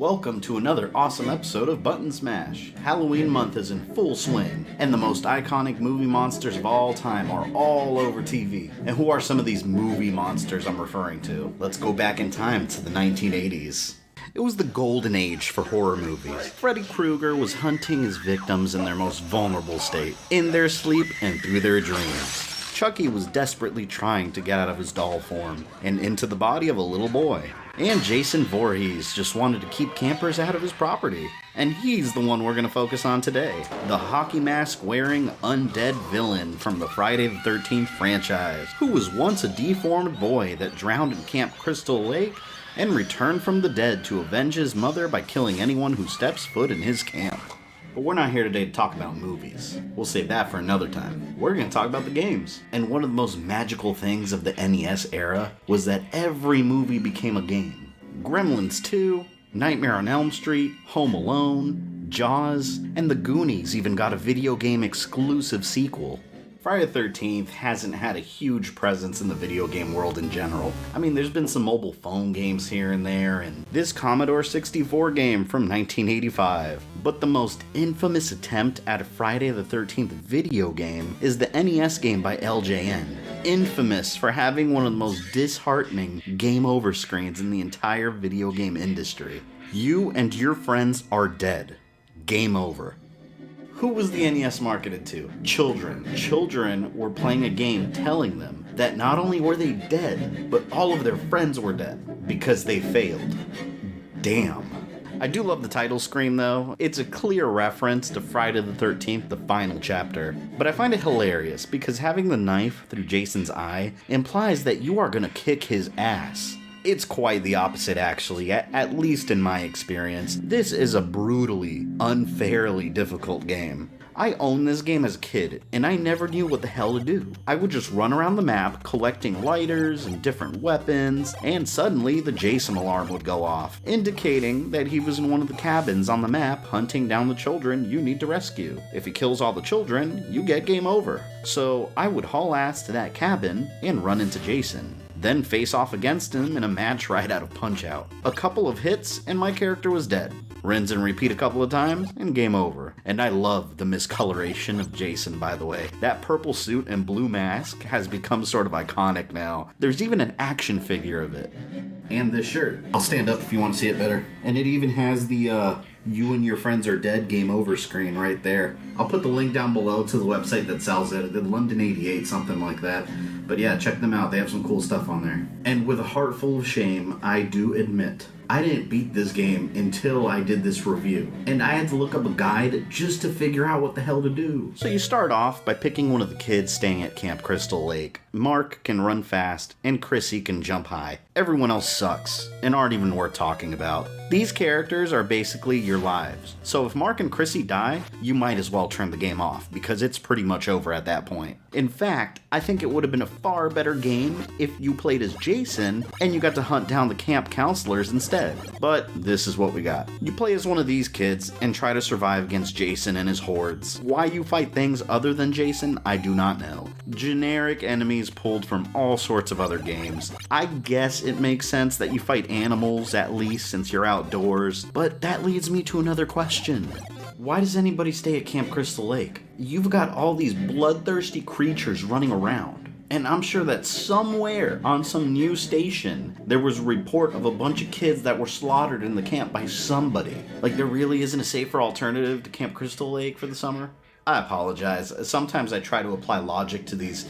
Welcome to another awesome episode of Button Smash. Halloween month is in full swing, and the most iconic movie monsters of all time are all over TV. And who are some of these movie monsters I'm referring to? Let's go back in time to the 1980s. It was the golden age for horror movies. Freddy Krueger was hunting his victims in their most vulnerable state, in their sleep and through their dreams. Chucky was desperately trying to get out of his doll form and into the body of a little boy. And Jason Voorhees just wanted to keep campers out of his property. And he's the one we're going to focus on today. The hockey mask wearing undead villain from the Friday the 13th franchise, who was once a deformed boy that drowned in Camp Crystal Lake and returned from the dead to avenge his mother by killing anyone who steps foot in his camp. But we're not here today to talk about movies. We'll save that for another time. We're going to talk about the games. And one of the most magical things of the NES era was that every movie became a game. Gremlins 2, Nightmare on Elm Street, Home Alone, Jaws, and The Goonies even got a video game exclusive sequel. Friday the 13th hasn't had a huge presence in the video game world in general. I mean, there's been some mobile phone games here and there, and this Commodore 64 game from 1985. But the most infamous attempt at a Friday the 13th video game is the NES game by LJN. Infamous for having one of the most disheartening game over screens in the entire video game industry. You and your friends are dead. Game over. Who was the NES marketed to? Children. Children were playing a game telling them that not only were they dead, but all of their friends were dead because they failed. Damn. I do love the title screen though. It's a clear reference to Friday the 13th, the final chapter. But I find it hilarious because having the knife through Jason's eye implies that you are gonna kick his ass. It's quite the opposite actually, at least in my experience. This is a brutally, unfairly difficult game. I owned this game as a kid, and I never knew what the hell to do. I would just run around the map collecting lighters and different weapons, and suddenly the Jason alarm would go off, indicating that he was in one of the cabins on the map hunting down the children you need to rescue. If he kills all the children, you get game over. So I would haul ass to that cabin and run into Jason. Then face off against him in a match right out of Punch-Out. A couple of hits and my character was dead. Rinse and repeat a couple of times and game over. And I love the miscoloration of Jason, by the way. That purple suit and blue mask has become sort of iconic now. There's even an action figure of it. And this shirt. I'll stand up if you want to see it better. And it even has the you and your friends are dead game over screen right there. I'll put the link down below to the website that sells it. The London 88, something like that. But yeah, check them out. They have some cool stuff on there. And with a heart full of shame, I do admit, I didn't beat this game until I did this review. And I had to look up a guide just to figure out what the hell to do. So you start off by picking one of the kids staying at Camp Crystal Lake. Mark can run fast, and Chrissy can jump high. Everyone else sucks, and aren't even worth talking about. These characters are basically your lives. So if Mark and Chrissy die, you might as well turn the game off, because it's pretty much over at that point. In fact, I think it would have been a far better game if you played as Jason, and you got to hunt down the camp counselors instead. But this is what we got. You play as one of these kids, and try to survive against Jason and his hordes. Why you fight things other than Jason, I do not know. Generic enemies pulled from all sorts of other games. I guess it makes sense that you fight animals, at least since you're outdoors, but that leads me to another question. Why does anybody stay at Camp Crystal Lake? You've got all these bloodthirsty creatures running around. And I'm sure that somewhere on some news station, there was a report of a bunch of kids that were slaughtered in the camp by somebody. Like there really isn't a safer alternative to Camp Crystal Lake for the summer? I apologize. Sometimes I try to apply logic to these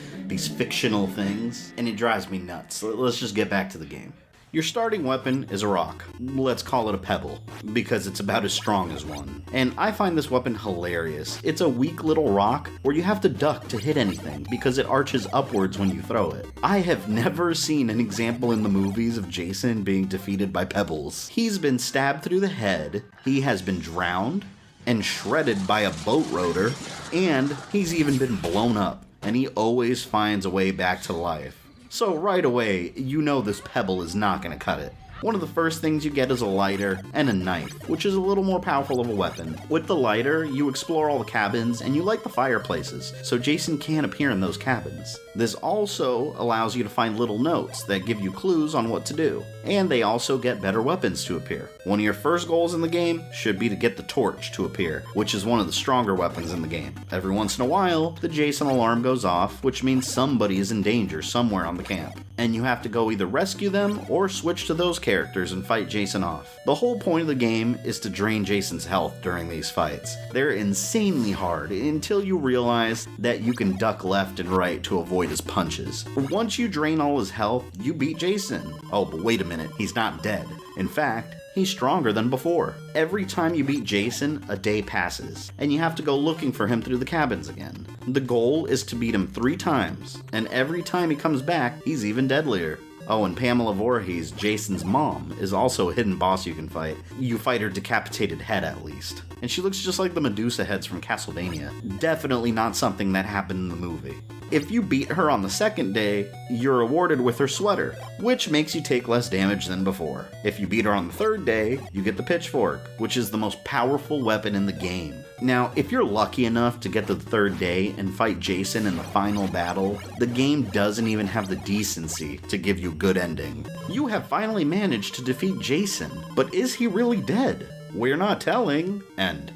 fictional things, and it drives me nuts. Let's just get back to the game. Your starting weapon is a rock. Let's call it a pebble, because it's about as strong as one. And I find this weapon hilarious. It's a weak little rock where you have to duck to hit anything, because it arches upwards when you throw it. I have never seen an example in the movies of Jason being defeated by pebbles. He's been stabbed through the head, he has been drowned, and shredded by a boat rotor, and he's even been blown up, and he always finds a way back to life. So right away, you know this pebble is not going to cut it. One of the first things you get is a lighter and a knife, which is a little more powerful of a weapon. With the lighter, you explore all the cabins and you light the fireplaces, so Jason can't appear in those cabins. This also allows you to find little notes that give you clues on what to do, and they also get better weapons to appear. One of your first goals in the game should be to get the torch to appear, which is one of the stronger weapons in the game. Every once in a while, the Jason alarm goes off, which means somebody is in danger somewhere on the camp, and you have to go either rescue them or switch to those characters and fight Jason off. The whole point of the game is to drain Jason's health during these fights. They're insanely hard until you realize that you can duck left and right to avoid his punches. Once you drain all his health, you beat Jason. Oh, but wait a minute, he's not dead. In fact, he's stronger than before. Every time you beat Jason, a day passes, and you have to go looking for him through the cabins again. The goal is to beat him 3 times, and every time he comes back, he's even deadlier. Oh, and Pamela Voorhees, Jason's mom, is also a hidden boss you can fight. You fight her decapitated head at least. And she looks just like the Medusa heads from Castlevania. Definitely not something that happened in the movie. If you beat her on the second day, you're rewarded with her sweater, which makes you take less damage than before. If you beat her on the third day, you get the pitchfork, which is the most powerful weapon in the game. Now, if you're lucky enough to get to the third day and fight Jason in the final battle, the game doesn't even have the decency to give you a good ending. You have finally managed to defeat Jason, but is he really dead? We're not telling. End.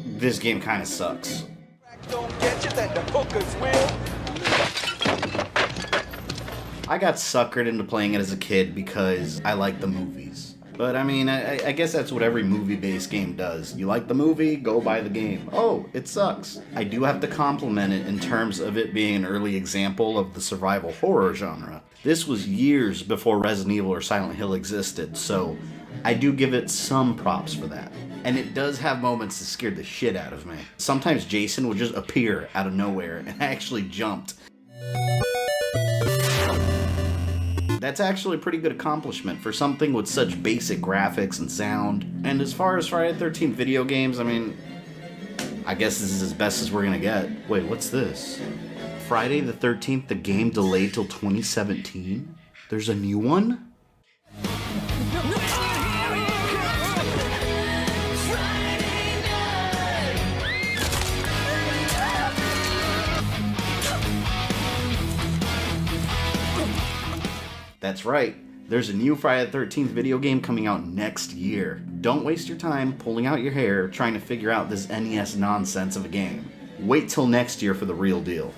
This game kinda sucks. I got suckered into playing it as a kid because I like the movies. But I mean, I guess that's what every movie-based game does. You like the movie, go buy the game. Oh, it sucks. I do have to compliment it in terms of it being an early example of the survival horror genre. This was years before Resident Evil or Silent Hill existed, so I do give it some props for that. And it does have moments that scared the shit out of me. Sometimes Jason would just appear out of nowhere, and I actually jumped. That's actually a pretty good accomplishment for something with such basic graphics and sound. And as far as Friday the 13th video games, I mean, I guess this is as best as we're gonna get. Wait, what's this? Friday the 13th, the game delayed till 2017? There's a new one? That's right, there's a new Friday the 13th video game coming out next year. Don't waste your time pulling out your hair trying to figure out this NES nonsense of a game. Wait till next year for the real deal.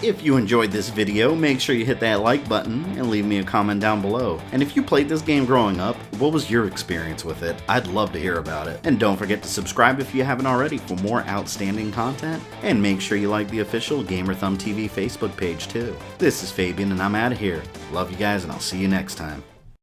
If you enjoyed this video, make sure you hit that like button and leave me a comment down below. And if you played this game growing up, what was your experience with it? I'd love to hear about it. And don't forget to subscribe if you haven't already for more outstanding content. And make sure you like the official GamerThumbTV Facebook page too. This is Fabian and I'm out of here. Love you guys and I'll see you next time.